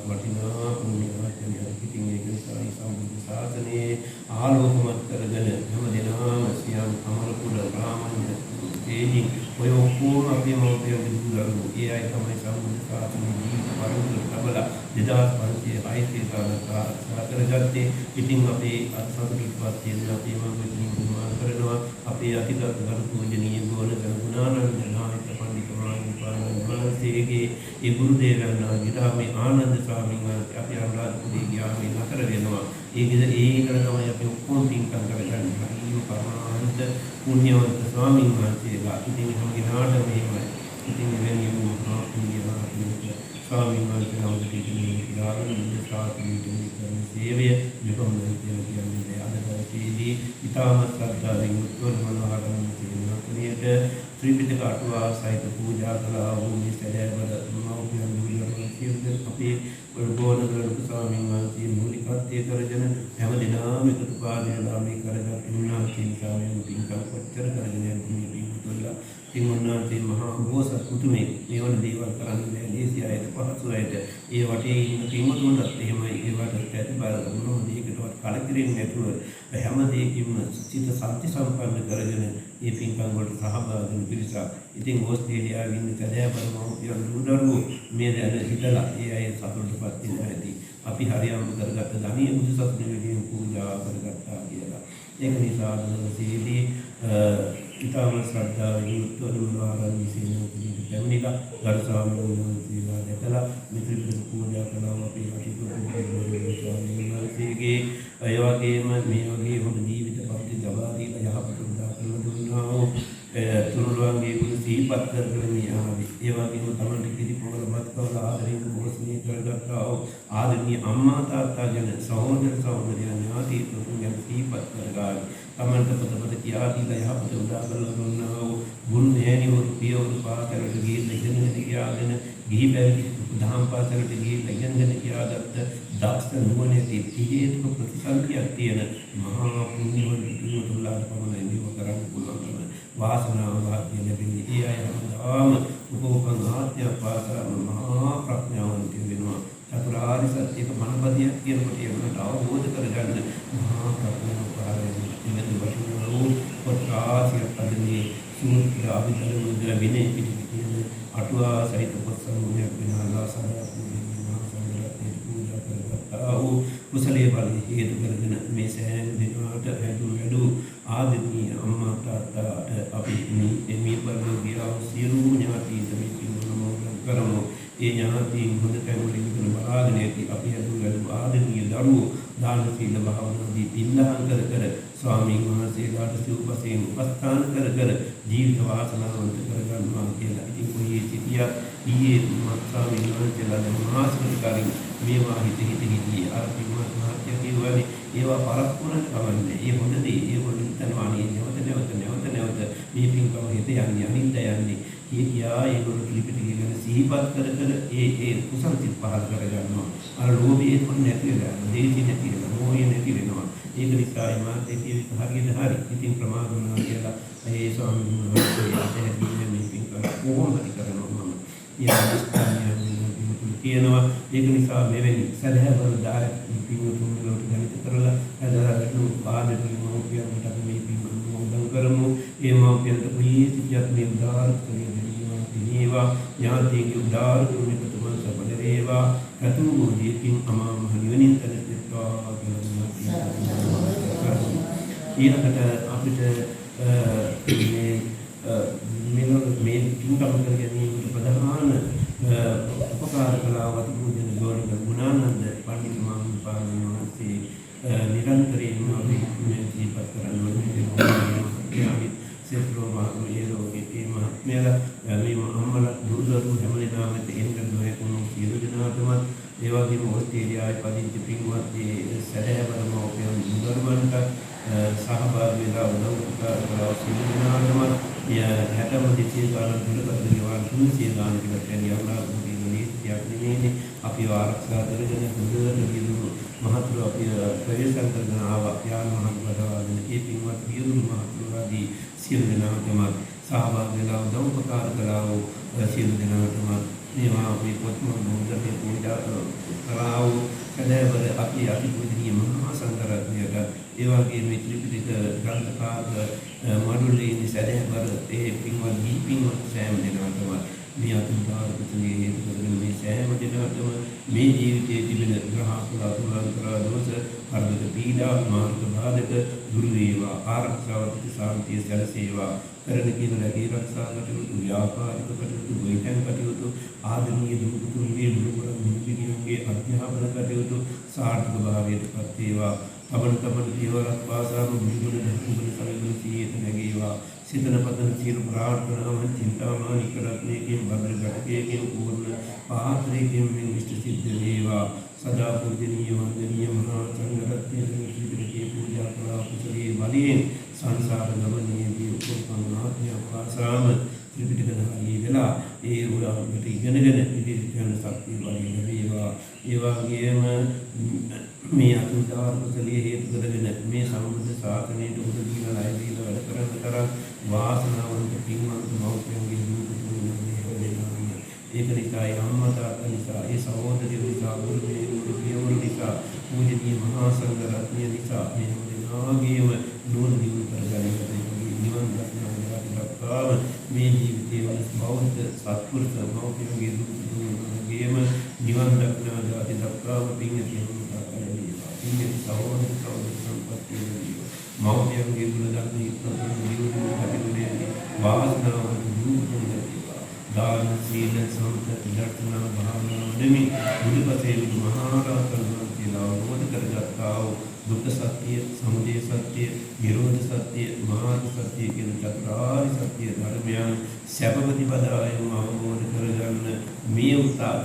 වටිනා පුණ්‍ය ආචාර්ය ඉතින් ඒක නිසා සම්බුද්ධ ශාසනයේ ආලෝකමත් කරගෙන හැම දිනම සියම් අමරපුර රාමඤ්ඤ තේජින් ඔය ඔක්කොම අපේ මොහොතේ දුරුදරු ඒ අය තමයි සම්බුද්ධ ශාසනයේ ජීවිත පරිවර්තන ලැබලා 2500 කරගත්තේ. ඉතින් අපේ අත්සතුටුපත් තියෙන අපේ මම කරනවා අපේ අතිගත ගරු පූජනීය ගුණානන්ද නායක පඬිතුමාණන්ගේ ඒ ගුරු දේවයන්ලා ගිරාමේ ආනන්ද ස්වාමීන් වහන්සේ අපි අනුරාධපුරේ ගියාමේ නතර වෙනවා. ඒකද ඒකට තමයි අපි ඔක්කොම පින්කම් කරගන්නේ. මේ පරමාන්ත පුණ්‍යවන්ත ස්වාමීන් වහන්සේලා ඉතින් හැමගෙනාට මේවයි. ඉතින් මෙවැනි මහා පුණ්‍යවාදී ස්වාමීන් වහන්සේලා උදේ ඉඳලා ඉන්න සාකච්ඡා කරන සේවය මෙපමණයි කියලා කියන්නේ. අද දවසේදී ඉතාමත් ශ්‍රද්ධාවෙන් උත්තරම මනෝහරම කියනවා. ක්‍රියට ත්‍රිපිටක අටුවා සහිත පූජා කළා වූ මේ සැදැහැවල මෞපියන් මුලින්ම සියලු අපේ ගෝණගල ස්වාමීන් වහන්සේ මූලිකත්වයේ කරගෙන හැම දිනම එකතු පාදයලා මේ කරගත් උන්නා කියන සාමයෙන් පින්කම් කොච්චර කරගෙන යන්නේ පින්තුල්ලා තිමුන්නාන්සේ මහා බෝසත් පුතුමේ මේ වන දේවල් කරන්නේ දේශය අයට පහසු අයට ඒ වටේ ඉන්න පින්තුන්ටත් එහෙමයි ඒ වටට ඇති බල මොන දෙයකටවත් කලකිරෙන්නේ නැතුව හැම දෙයකින්ම සිත සත්‍ය සම්පන්න කරගෙන මේ පින්කම් වලට සහභාගී වෙන පිරිස. ඉතින් ඕස්ට්‍රේලියාවේ ඉන්න සදහැවතුන් මහෝපියන් දුරුදරුවෝ මේ දැන හිතලා ඒ අය සතුටටපත් වෙනවා ඇති. අපි හරියම කරගත්ත ධනිය බුදු සසුනේ විදිහින් පූජා කරගත්තා කියලා. ඒක නිසා දවසේදී ඊටම ශ්‍රද්ධාවෙන් උත්තරුවාරන් විසිනුදී පැමිණිලා ගරු ස්වාමීන් වහන්සේලා දැකලා මිත්‍රිපිටක පූජා කළා. අපි අතිපූජනීය ස්වාමීන් වහන්සේගේ ඒ වගේම මේ වගේ හොඳ ජීවිත පරිදි ලබා දීලා යහපත උදා කරලා දුන්නා. තුනුරුවන්ගේ ගුණ සිහිපත් කරගෙන ආවේ. ඒ වගේම තමන්ට කිරිපොළමත් කවලා ආදරෙන් පෝෂණය කරගත්තා වූ ආදරණීය අම්මා තාත්තා ගැන සහෝදර සහෝදරියන් ඥාති තුන් ගැන සිහිපත් කරගන්න. තමන්ට පොතපත කියා දීලා යහපත උදා කරලා දුන්නා වූ ගුරු මෑණිවරු පියවරු පාසලට ගිහින් ඉගෙනගෙන කියාගෙන ගිහි පැවිදි දහම් පාසලට ගිහින් ඉගෙනගෙන කියාගත්ත දක්ෂ නුවණැති තීජේතුක ප්‍රතිසන්දියක් තියෙන මහා පුණ්‍යවන්ත පින්වතුන්ලාට පමණයි මේව කරන්න පුළුවන්. වාසනාව වාක්‍ය ලැබෙන්නේ ඒ අය හැමදාම උපෝපන් ආත්‍ය පාසම මහා ප්‍රඥාවන්ත වෙනවා. චතුරාර්ය සත්‍යක මනපදියක් කියනකොට ඒකට අවබෝධ කරගන්න මහා ප්‍රඥාව පාරේ ඉන්න වටිනා පොත්කාසිය පදනේ සූත්‍ර අභිධර්ම විනය පිටකයේ අටුවා සහිත පොත් සමූහයක් වෙනවා. සාරා පූජනීය මහා සංඝරත්නයේ පූජා කරගත්තා වූ කුසලයේ බලය හේතු කරගෙන මේ සෑම දින මාට වැඩු ආදරණීය අම්මා තාත්තාට අපි මේ පරිලෝකීය සියලු ඥාතීන් මේ පින්වල කරමු. ඒ ඥාතීන් හොඳ තැන්වලින් ඉගෙන බලාගෙන ඇති අපි හැදුවලු ආදරණීය දරුවෝ දාන සීල භාවනාදී පින්දහම් කර ස්වාමීන් වහන්සේලාට සිව්පසයෙන් උපස්ථාන කර ජීවිත වාසනාවන්ත කරගන්නවා කියලා. ඉතින් කොහේ සිටියා ඊයේ ස්වාමීන් වහන්සේලා මහාසකකාරින් මේවා හිතේ අර පින්වත් මහත්ය කියවනේ ඒවා පරක්කුණ කවන්නේ. ඒ හොඳ දේ ඒ වලින් තනවානේ නැවත මේ පින්කම හිත යන්නේ අනිත් යන්නේ. කියා ඒගොල්ලෝ ත්‍රිපිටකය ගැන සිහිපත් කර ඒ කුසල සිත් පහළ කරගන්නවා. අර ලෝභයේ කොන් නැති වෙනවා. දේශي නැති වෙනවා. මොහය නැති වෙනවා. ඒක නිසා මාතේ කියවිත හරි. ඉතින් ප්‍රමාද වෙනවා කියලා ඒ ස්වාමීන් වහන්සේ ඇදහිල්ල මේ පින්කම කොහොමද කරනවා මම. කියනවා ඒක නිසා මෙවැනි සදහවල දායක පින්වතුන් වලට ගණිත කරලා හදාගන්න පාදකීම උපයෝගයට අපි මේ පින්කම මොදන් කරමු. ඒ මෞපියන්ට ප්‍රීතියක් මේ උදාාර කරගෙන දේවා ඥාතීන්ගේ උදාාර කුමිතතුමන් සබද වේවා කතු දීකින් අමා මහ නිවනින් තනත්වා ඊළඟට අපිට මේ පින්කම කර ගැනීමට ප්‍රධාන උපකාර කළා වතුපූජන ගෝණික ගුණානන්ද පඬිතු මහාපාණන් වහන්සේ නිරන්තරයෙන්ම අපි මේ ජීවත් කරන්නේ සෙත්‍රෝ මාරුයේරෝගේ මහත්මයලා මේ අම්මලා දුර්දරු හැමදෙනාම එන්න නොයකුණු සියලු දෙනාටම ඒ වගේම ඔස්ට්‍රේලියාවේ පදිංචි පින්වත් ඒ සැදැහැවතම ඔපියන් දුර්වන්ට සහභාගී වෙලා උදව් කරලා සියලු දෙනාටම 60 දෙසිය ගානක් දුරකට ගෙවල් 300 ගානකට කැරියවලා නෙමෙයි අපි ආරක්ෂා කරගෙන හොඳට විදුරු මහතුරු අපි ප්‍රවේශම් කරගෙන ආවා යාන මහත්වරාගෙන ඒ පින්වත් විදුරු මහතුරුලාදී සියලු දෙනාටම සහභාගී වෙලා උදව් උපකාර කළා වූ සියලු දෙනාටම මේවා අපි පොත්ම මොහොතේ පූජා කළා වූ කඩේවල අපි අතිපූජනීය මහා සංඝරත්නයට ඒ වගේම ත්‍රිපිටක ග්‍රන්ථකාරක මඩුල්ලේ සැදැහැවර ඒ පින්වත් දීපින්වත් සෑම දෙනාටම මේ අතුලාර කුසලයේ හේතු කරගෙන මේ සෑම දිනකටම මේ ජීවිතයේ තිබෙන ග්‍රහකුල දෝෂ හර්ධක පීඩා මාර්ග බාධක දුරු වේවා ආරක්ෂාවට සාන්තිය සැලසේවා කරන කියන රැකී ආරක්ෂා කටයුතු ව්‍යාපාරික කටයුතු ගොවිතැන් කටයුතු ආදරණීය දුරුතුන්ගේ දුරුකර මිනිසුන්ගේ අධ්‍යාපන කටයුතු සාර්ථක භාවයට පත් වේවා තමන් ජීවරත් වාසාම මුදුන දුරුකර සමග සියයට නැගීවා සිතන පතන සියලු ප්‍රාර්ථනාවන් චින්තාමානි කරත්නයකින් භද්‍ර ගටකයකින් පූර්ණ පාත්‍රයකින් මෙන් ඉෂ්ට සිද්ධ වේවා සදා පූජනීය වන්දනීය මහා සංඝරත්නයේ ත්‍රිපිටකයේ පූජා කළා කුසලයේ බලයෙන් සංසාර ගමනේදී උපෝපනාත්මය වාසාම ත්‍රිපිටකධාරී වෙලා ඒ උදාහරණයට ඉගෙනගෙන ඉදිරියට යන ශක්තිය බලය ලැබේවා. ඒ වගේම මේ අතුලාර කුසලයේ හේතු කරගෙන මේ සම්බුද්ධ ශාසනයට උදව් දීලා ලයිදීලා වැඩ කරන තරම් වාසනාවන්ත පින්වන්ත මෞඛ්‍යංගේ දුරුතුරුනේ ඒක නිසා අම්මා තාත්තා නිසා ඒ සහෝදරියෝ නිසා ගුරුවරු පියවරු නිසා පූජනීය මහා සංඝරත්නය නිසා මේ නාගේව නුවණ දිනු කරගන්නට නිවන් දක්වා මේ ජීවිතයේ බෞද්ධ සත්පුරුෂ මෞඛ්‍යංගේ දුරුතුරුනේම නිවන් දක්වා පින්තියන් ඉන්නේ සහෝදර සම්පත්තිය මෞඛ්‍යංගේ ගුණ ධර්ම ඉක්මන කටයුතුදී වාසනාව දුරුතුරුනේ දාන සීල සම්පත දර්ශනා භාවනා දෙමි බුදුපසේ මහා රහතන් වහන්සේලා අවබෝධ කරගත්තා වූ දුක්ඛ සත්‍ය, සමුදය සත්‍ය, නිරෝධ සත්‍ය, මාර්ග සත්‍ය කියන චතුරාර්ය සත්‍ය ධර්මයන් සැපපතිපදායම අවබෝධ කරගන්න මේ උදාර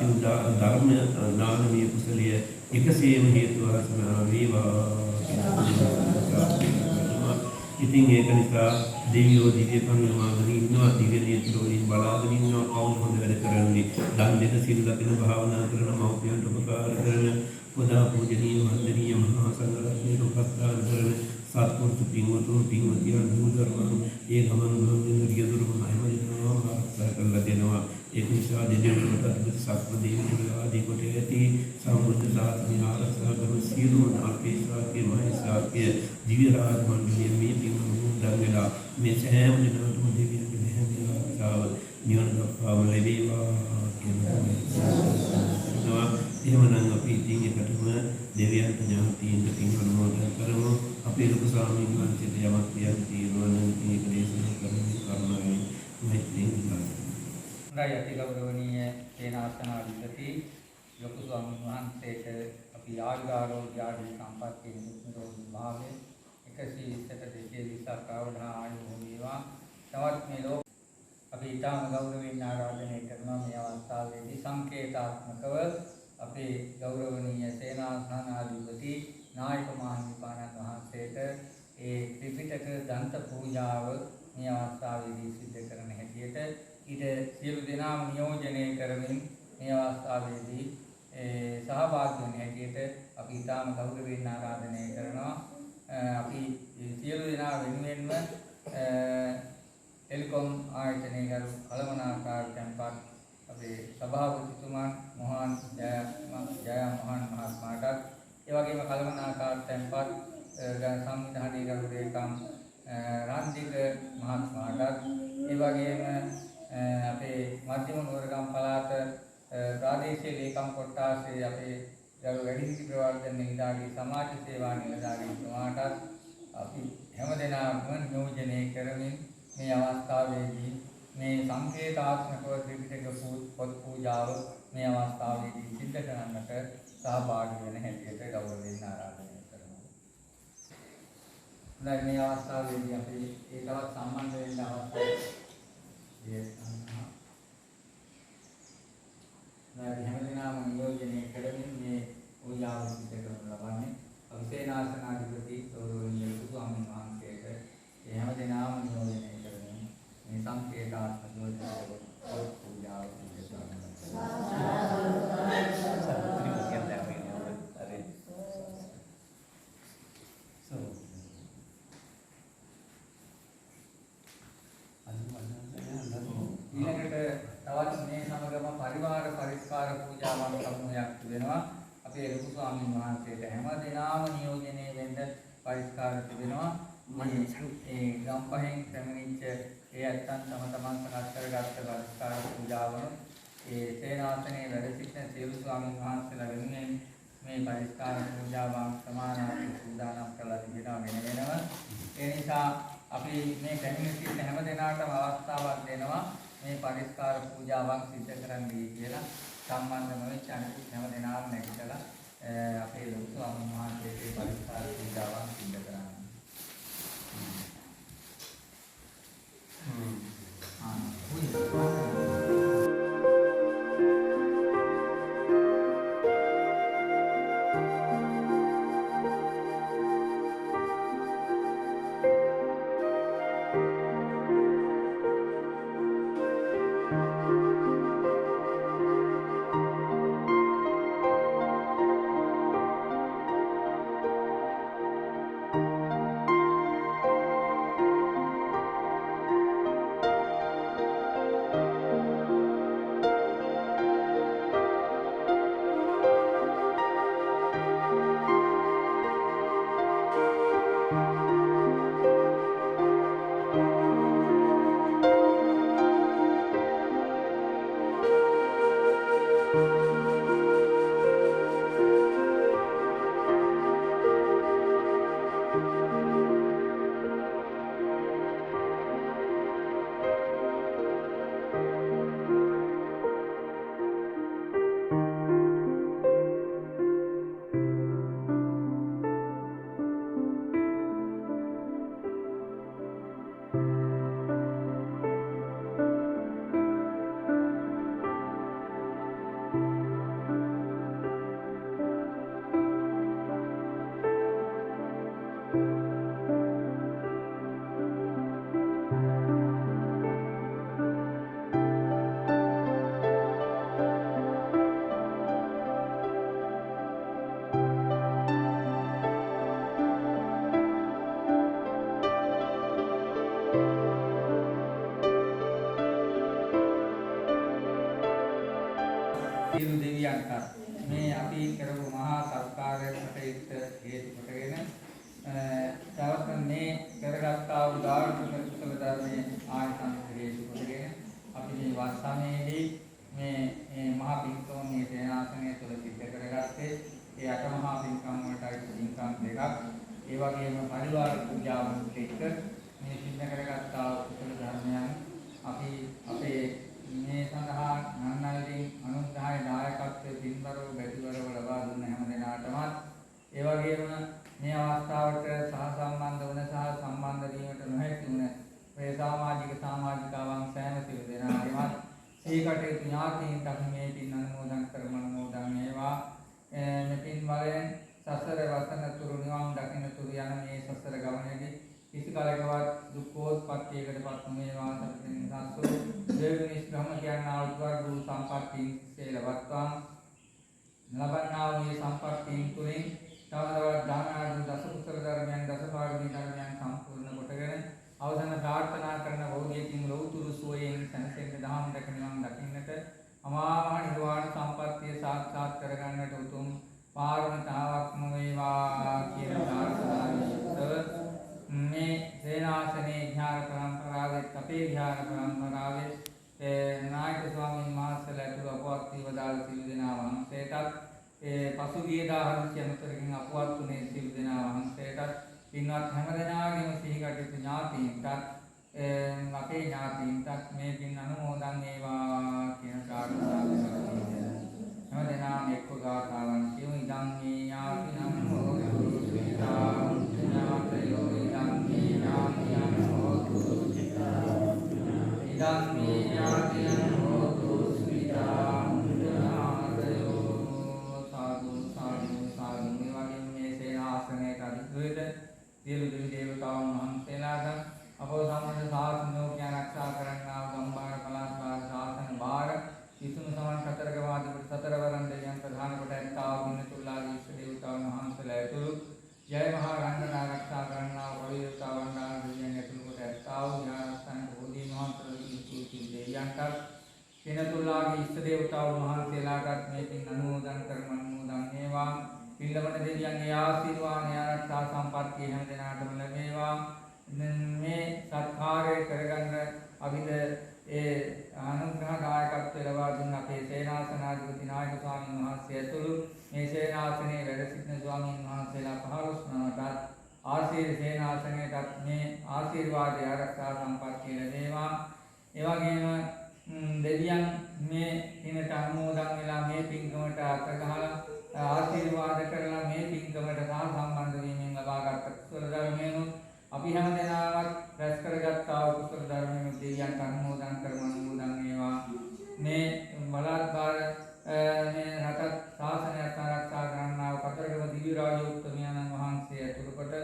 ධර්ම දානමය කුසලයේ එකසේම හේතු වාසනා වේවා. ඉතින් ඒක නිසා දෙවියෝ දිව්‍ය කන්දමාගෙන ඉන්නවා දිව්‍ය නියතිවලින් බලාගෙන ඉන්නවා කවුරු හොඳ වැඩ කරන්නේ දන් දෙක සිල් ලකින භාවනා කරන මෞඛ්‍යන්ට උපකාර කරන පුදා පූජනීය වන්දනීය මහා සංඝරත්නයට උපස්ථාන කරන සත්පුරුෂ පින්වතුන් පින්වතියන් දුරුදරුවන් ඒ ගමන් ගමන් රියදුරු මහමදිනවා ආරක්ෂා කරලා දෙනවා. ඒක නිසා දෙවියන්ට අද්භුත සත්ව දේවතුන් ආදී කොට ඇති සම්බුද්ධ ශාසනය ආරක්ෂා කරන සියලු නාල්පේ ශාක්‍ය මහේශාක්‍ය දිව්‍ය රාජ මණ්ඩලයේ මේ පින්වතුන් දන්වලා මේ සෑම දිනකටම දෙවියන්ගේ මෙහෙම ආරක්ෂාව නිවන දක්වාම ලැබේවා කියන එහෙමනම් අපි ඉතින් එකටම දෙවියන්ට ඥාතීන්ට පින් අනුමෝදන් කරමු. අපේ ලොකු ස්වාමීන් වහන්සේට යමක් කියන්න තියෙනවා නම් ඒක දේශනා කරමින් කරුණාවෙන් මෛත්‍රියෙන් ඉල්ලා සිටිනවා. හොඳයි අති ගෞරවනීය සේනාසනාධිපති ලොකු ස්වාමීන් වහන්සේට අපි ආයුරාරෝග්‍ය ආදී සම්පත්තිය නිරෝගී භාවය 120ට 220ක් අවධා ආයු වේවා. තවත් මේ ලෝක අපි ඊටම ගෞරවයෙන් ආරාධනය කරනවා මේ අවස්ථාවේදී සංකේතාත්මකව අපේ ගෞරවනීය සේනාසනාධිපති නායක මහින්පාණන් වහන්සේට ඒ ත්‍රිපිටක දන්ත පූජාව මේ අවස්ථාවේදී සිදු කරන හැටියට ඊට සියලු දෙනාම නියෝජනය කරමින් මේ අවස්ථාවේදී සහභාගී වන හැටියට අපි ඊටම ගෞරවයෙන් ආරාධනය කරනවා. අපි සියලු දෙනා වෙනුවෙන්ම ටෙලිකොම් ආයතනයේ ගරු කළමනාකාර තැන්පත් අපේ සභාපතිතුමන් මොහාන් ජය මොහාන් මහත්මයාටත් ඒ වගේම කළමනාකාර තැන්පත් සංවිධානයේ ගරු ලේකම් රන්දික මහත්මයාටත් ඒ වගේම අපේ මධ්‍යම නුවරගම් පළාත ප්‍රාදේශීය ලේකම් කොට්ටාසේ අපේ ගරු වැඩිහිටි ප්‍රවර්ධන නිලධාරී සමාජ සේවා නිලධාරීතුමාටත් අපි හැමදෙනාම නියෝජනය කරමින් මේ අවස්ථාවේදී මේ සංකේතාත්මකව ත්‍රිපිටක පොත් පූජාව මේ අවස්ථාවේදී සිද්ධ කරන්නට සහභාගී වෙන හැටියට ගෞරවයෙන් ආරාධනය කරනවා. දැන් මේ අවස්ථාවේදී අපි ඒකවත් සම්බන්ධ වෙන්න අවස්ථාවක් හැමදෙනාම නියෝජනය කරමින් මේ පූජාව සිදු කරනු ලබන්නේ අපි සේනාසනාධිපති ගෞරවනීය ස්වාමීන් වහන්සේට ඒ හැමදෙනාම නියෝජනය කරමින් මේ සංකේතාත්මක පූජාව සිදු කරනවා. තවත් මේ සමගම පරිවාර පරිස්කාර පූජාවන් සමූහයක් තිබෙනවා. අපේ ලොකු ස්වාමීන් වහන්සේට හැම දිනම නියෝජනය වෙන්න පරිස්කාර තිබෙනවා. මේ ගම්පහෙන් පැමිණිච්ච ඒ අත්තන් තම තමන් සකස් කරගත්ත පරිස්කාර පූජාවන ඒ සේනාසනයේ වැඩ සිටින සියලු ස්වාමීන් වහන්සේලා වෙනුවෙන් මේ පරිස්කාර පූජාවන් සමානාර්ථ සූදානම් කරලා තිබෙනවා වෙන වෙනම. ඒ නිසා අපි මේ පැමිණ සිටින හැම දිනාටම අවස්ථාවක් දෙනවා මේ පරිස්කාර පූජාවන් සිදු කරන්නයි කියලා සම්බන්ධ නොවෙච්ච අනිත් හැම දෙනාම නැගිටලා අපේ ලොකු ස්වාමීන් වහන්සේගේ පරිස්කාර පූජාවන් සිදු කරන්න. සියලු දෙවියන්ට මේ අපි කරපු මහා සත්කාරයකට හේතු කොටගෙන තවත් මේ කරගත්තා වූ ධාර්මික කුසල ධර්මයේ ආයතන හේතු කොටගෙන අපි මේ වස්සමේදී මේ මහා පින්කම මේ සේනාසනය තුළ සිද්ධ පූජාවන්ට එක්ක මේ සිද්ධ කරගත්තා කුසල ධර්මයන් අපි අපේ මේ සඳහා නන්නල්ලින් අනුග්‍රහය දායකත්වයේ පින්වරව බැතිවරව ලබා දුන්න හැම දිනාටම ඒ වගේම මේ අවස්ථාවට සහසම්බන්ධ වන සහ සම්බන්ධ වීමට නොහැකි වුණ මේ සමාජිකාවන් සෑම සියලු දෙනාගේවත් සීකටේ ඥාතීන්ට අපි මේ පින් අනුමෝදන් කරමු වේවා. මෙතින් බලෙන් සසර වසන තුරු නිවන් දකින්න තුරු යන මේ සසර ගමනේදී කිසි කලකවත් දුක්ඛෝත්පත්තියකටපත් නොවේවා සත්‍යින් සත්සු දේවනිස් බ්‍රහ්ම කියනා උද්වර වූ සම්පත්තිය සේලවත්වා ලබන්නා වූ මේ සම්පත්තිය තුලින් තවදවත් දාන ආදී දස කුසල ධර්මයන් දස පාරමී ධර්මයන් සම්පූර්ණ කොටගෙන අවසන ප්‍රාර්ථනා කරන බෝධියකින් ලෞතුරු සෝයෙන් සැනසෙන්න දහම් දැක නිවන් දකින්නට අමාමහ නිර්වාණ සම්පත්තිය සාක්ෂාත් කරගන්නට උතුම් පාරමිතාවක්ම වේවා කියන ප්‍රාර්ථනාවෙන් මේ සේනාසනේ ඥාන පරම්පරාවේ අපේ ඥාන පරම්පරාවේ නායක ස්වාමීන් වහන්සේලා ඇතුළු අපවත් වේවදාල සිල් දෙනා වහන්සේටත් පසුගිය දාහරුචි අමතරකින් අපවත් වුණේ සිල් දෙනා වහන්සේටත් පින්වත් හැම දෙනාගේම සිහි කටයුතු ඥාතීන්ටත් අපේ ඥාතීන්ටත් මේ පින් අනුමෝදන් වේවා කියන ප්‍රාර්ථනාව හැම දෙනාම එක්ක ගාථාවන් කියමු. ඉදං මේ ඥාතිනම් හෝතු සුඛිතා ඥාතයෝ ඉදං මේ ඥාතිනම් හෝතු සුඛිතා ඉදං මේ ඥාතිනම් හෝතු සුඛිතා ඥාතයෝ සාදු සාදු සාදු. මේ වගේ මේ සේනාසනයට අධිකృత සියලු දෙවි දේවතාවුන් වහන්සේලාට අපෝ සම්මත ශාසනෝක්‍ය ආරක්ෂා කරන්නා වූ ගම්බාර පළාත් ශාසන භාර විසුණු සමන් කතරග වාදිපුර සතරවරන් දෙවියන් ප්‍රධාන කොට ඇත්තා වූ පින්නතුල්ලාගේ ඉෂ්ට දේවතාවුන් වහන්සේලා ඇතුළු ජය මහා රංගන ආරක්ෂා කරන්නා වූ පවිත්‍රතාවන් දාන දෙවියන් ඇතුළු කොට ඇත්තා වූ ඥානස්ථාන බෝධි මහන්තර දෙවියන්ට පින්නතුල්ලාගේ ඉෂ්ට දේවතාවුන් වහන්සේලාට මේ පින් අනුමෝදන් කරමු වේවා. පිළිලබන දෙවියන්ගේ ආශිර්වාද ආරක්ෂා සම්පත්තිය හැම දිනාටම ලැබේවා. මේ සත්කාරය කරගන්න අවිද ඒ අනුග්‍රහ දායකත්වය ලබා දුන්න අපේ සේනාසනාධිපති නායක ස්වාමීන් වහන්සේ ඇතුළු මේ සේනාසනයේ වැඩ සිටින ස්වාමීන් වහන්සේලා 15 නමටත් ආශීර්වාද සේනාසනයටත් මේ ආශිර්වාදය ආරක්ෂා සම්පත්තිය ලැබේවා. ඒ වගේම දෙවියන් මේ දිනට අනුමෝදන් වෙලා මේ පින්කමට අතගහලා ආශිර්වාද කරලා මේ පින්කමට සම්බන්ධ වීමෙන් ලබාගත් කුසල ධර්මයන් අපි හැම දෙනාවත් රැස් කරගත්තා වූ කුසල ධර්මයන් දෙවියන්ට අනුමෝදන් කරමු වේවා. මේ බලාත්කාර මේ රටත් ශාසනයත් ආරක්ෂා කරන්නා වූ කතරගම දිව්‍ය රාජෝත්තමයන්න් වහන්සේ ඇතුළු කොට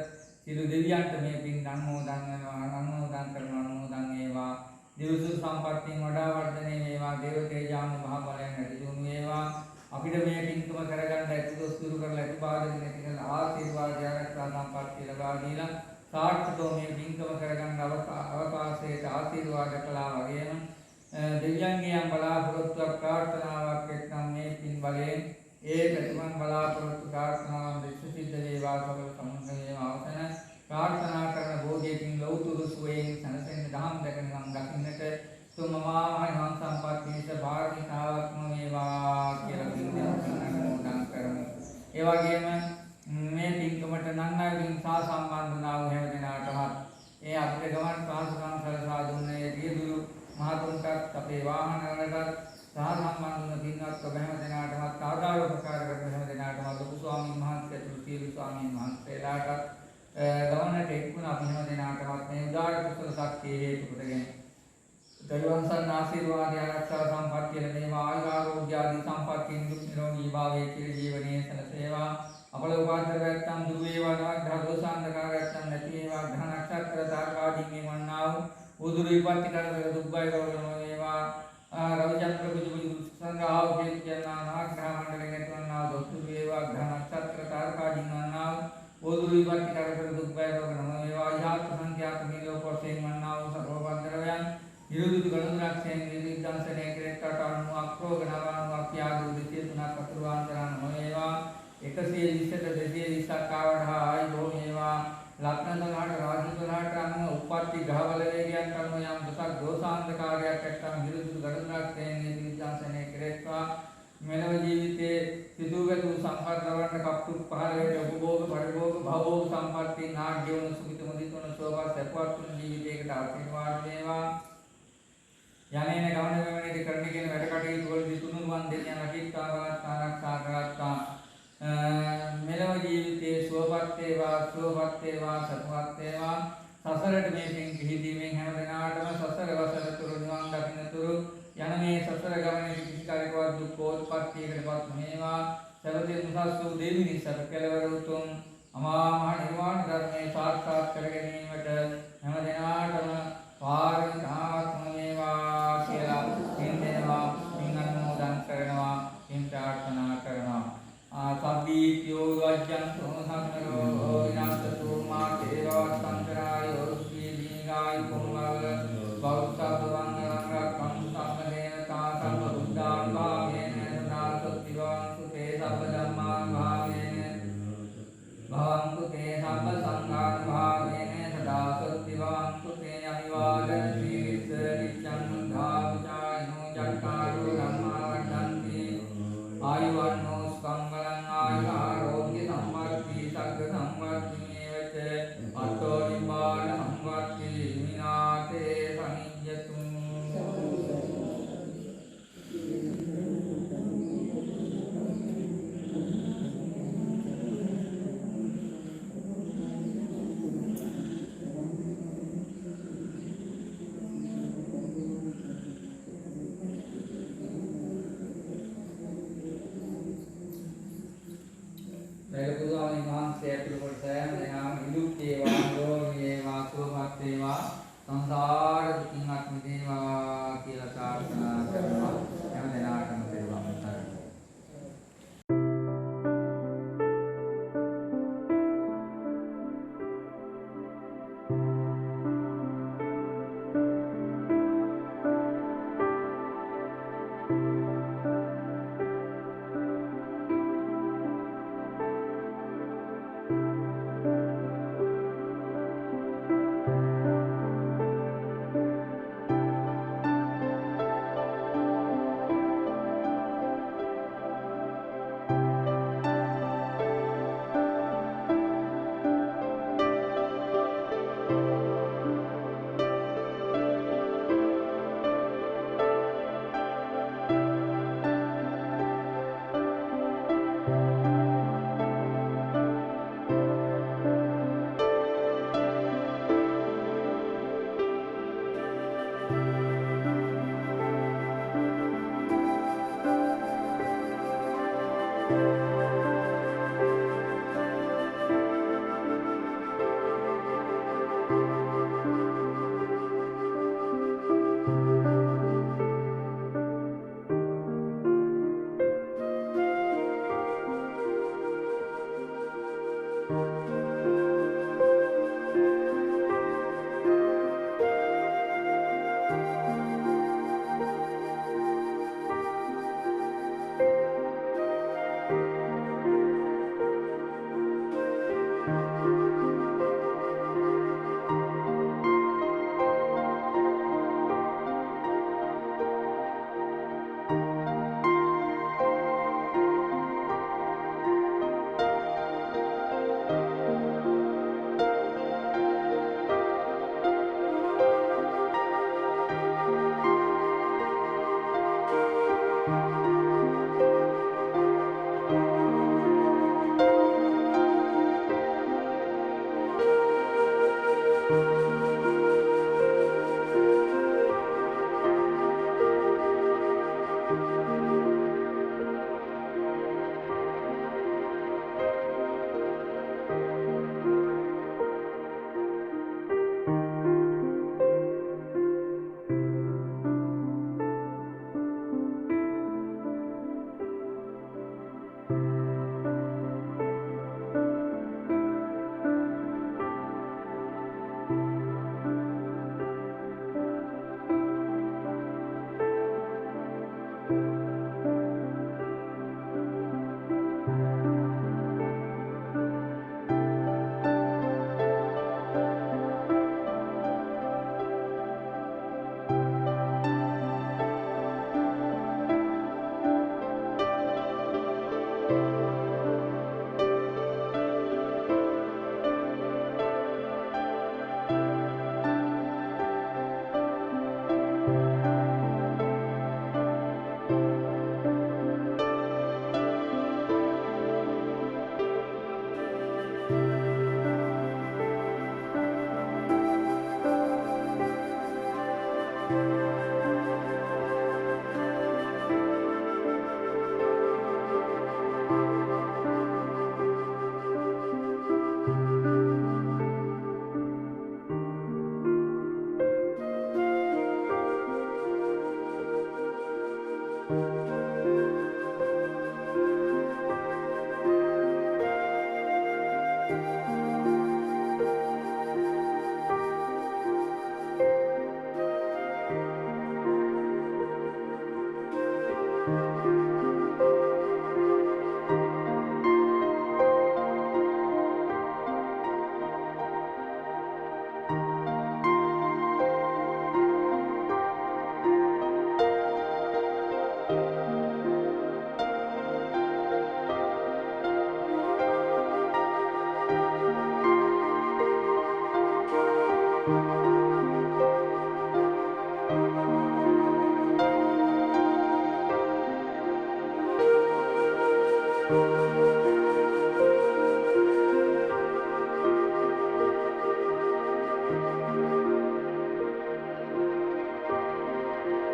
සියලු දෙවියන්ට මේ පින් අනුමෝදන් කරනවා වේවා. දිවසු සම්පත්තියෙන් වඩා වර්ධනය වේවා. දේව තේජාම මහ බලයන් වැඩි දියුණු වේවා. අපිට මේ පින්කම කරගන්න ඇති දොස් දුරු කරලා ඇති බාධක නැති කරලා ආශිර්වාද ආරක්ෂා සම්පත්තිය ලබා දීලා සාර්ථකව මේ පින්කම කරගන්න අවකාශයට ආශිර්වාද කළා වගේම දෙවියන්ගේ යම් බලාපොරොත්තුවක් ප්‍රාර්ථනාවක් එක්කම මේ පින් බලයෙන් ඒ ප්‍රතිමන් බලාපොරොත්තු ප්‍රාර්ථනාවන් සිද්ධ වේවා. සබල සම්මුඛ වේවා. අවසන ප්‍රාර්ථනා කරන බෝධියකින් ලෞතුරු සුවයෙන් සැනසෙන්න දහම් දැක නිවන් දකින්නට තුමමාහයි මං සම්පත්තියට භාගීතාවක්ම වේවා කියලා පිළිගන්න කරමු. ඒ වගේම මේ පින්කමට නන්නයින් සා සම්බන්ධනා වූ හැම දිනාටමත් ඒ අපේ ගමන් පාසුකම් සලසා දුන්නේ රියදුරු මහතුන්ටත් අපේ වාහනවලටත් සහ සම්බන්ධ පින්වත් ඔබ හැම දිනාටමත් ආදාය උපකාර කරන හැම දිනාටමත් ලොකු ස්වාමීන් වහන්සේ ඇතුළු සියලු ස්වාමීන් වහන්සේලාට ගමනට එක්වුණ අපි හැම දිනාටමත් මේ උදාර කුසල ශක්තිය හේතු කොටගෙන දෛවංසන් ආශිර්වාදය ආරක්ෂා සම්පත්තිය ලැබේවා. ආයුරෝග්‍ය ආදී සම්පත්තියෙන් දුක් නිරෝගී භාවයේ චිර ජීවනයේ සැලසේවා. අපල උපාදකයන් දුර වේවා. නවග්‍රහ දෝෂාන්ධකාරයන් නැති වේවා. ග්‍රහ නක්ෂත්‍ර තාරකාදීන් මේ වන්නා වූ උදුරු විපත්ති කරදර දුක් බය කරවන වේවා. රවිචන්ද්‍ර බුදු සංඝාව හේතු කියනා නවග්‍රහ මණ්ඩලයෙන් ඇතිවන්නා වූ දුක් වේවා. ග්‍රහ නක්ෂත්‍ර තාරකාදීන් වන්නා වූ උදුරු විපත්ති කරදර දුක් බය කරවන වේවා. යාත් සංඛ්‍යාත නිරෝප වශයෙන් වන්නා වූ සර්වබන්ධරයන් විරුද්ධ ගණුරක්ෂයෙන් විවිධාංශනය කෙරෙන්නට අනුක්‍රෝග නවානුවක් යාදු දෙතිය තුනක් අතුරුවාන්තරන් නොවේවා. 120ට 220ක් ආවඩහා ආයෝ වේවා. ලග්න දලහට රාජ්‍ය දලහට අනුව උප්පත්ති ග්‍රහවල වේගයන් අනුව යම් දසක් දෝෂාන්ධකාරයක් ඇත්තම විරුද්ධ ගණුරක්ෂයෙන් විවිධාංශනය කෙරෙත්වා. මෙලව ජීවිතයේ සිදුවතු සම්පත් ලබන්න කප්පු පහළ වෙන උපභෝග පරිභෝග භවෝග සම්පත්ති නාග්‍ය වන සුඛිත මුදිත සුවපත් සැපවත් වූ ජීවිතයකට ආශිර්වාද වේවා. යන්නේන ගමන ගමනේදී කරන්න කියන වැඩ කටයුතු වලදී තුනුරුවන් දෙවියන් අකිට්ඨාවත් ආරක්ෂා කරත්තා. මෙලොව ජීවිතයේ සුවපත් වේවා සැපවත් වේවා. සසරට මේ පින් කිහිදීමෙන් හැම දිනාටම සසර වසර තුරු නිවන් දකින්න තුරු යන මේ සසර ගමනේ කිසි කාලයකවත් දුක්ඛෝත්පත්තියකටපත් නොවේවා. සර්වදේ මුසස් වූ දෙවිනි සර කෙලවර උතුම් අමා මහ නිර්වාණ ධර්මයේ සාක්ෂාත් කර ගැනීමට හැම දිනාටම පාරමිතාත්ම වේවා කියලා පින් දෙනවා, පින් අනුමෝදන් කරනවා, පින් ප්‍රාර්ථනා කරනවා. සබ්බීත්‍යෝ වජ්ජන්තෝ සම්මරෝ විනාශතු මා තේවා සංකරායෝ සීදීගාය කුමවල බෞද්ධවං රක්ඛං සම්මදේනතා සම්ම බුද්ධාන් භාවේන නාසත්තිවං සුතේ සබ්බ ධම්මාන් භාවේන භවන්තු තේ සම්ම සංඝාන් භාවේන සදාසත්තිවං සුතේ අනිවාදන සීවිස නිච්ඡං ධාවචායෝ ජක්කාරෝ ධම්මා වඩන්ති ආයුවන්නෝ ස්කම්බලං ආයුරෝග්‍ය සම්පatti සග්ග සම්පatti මේවච අතෝ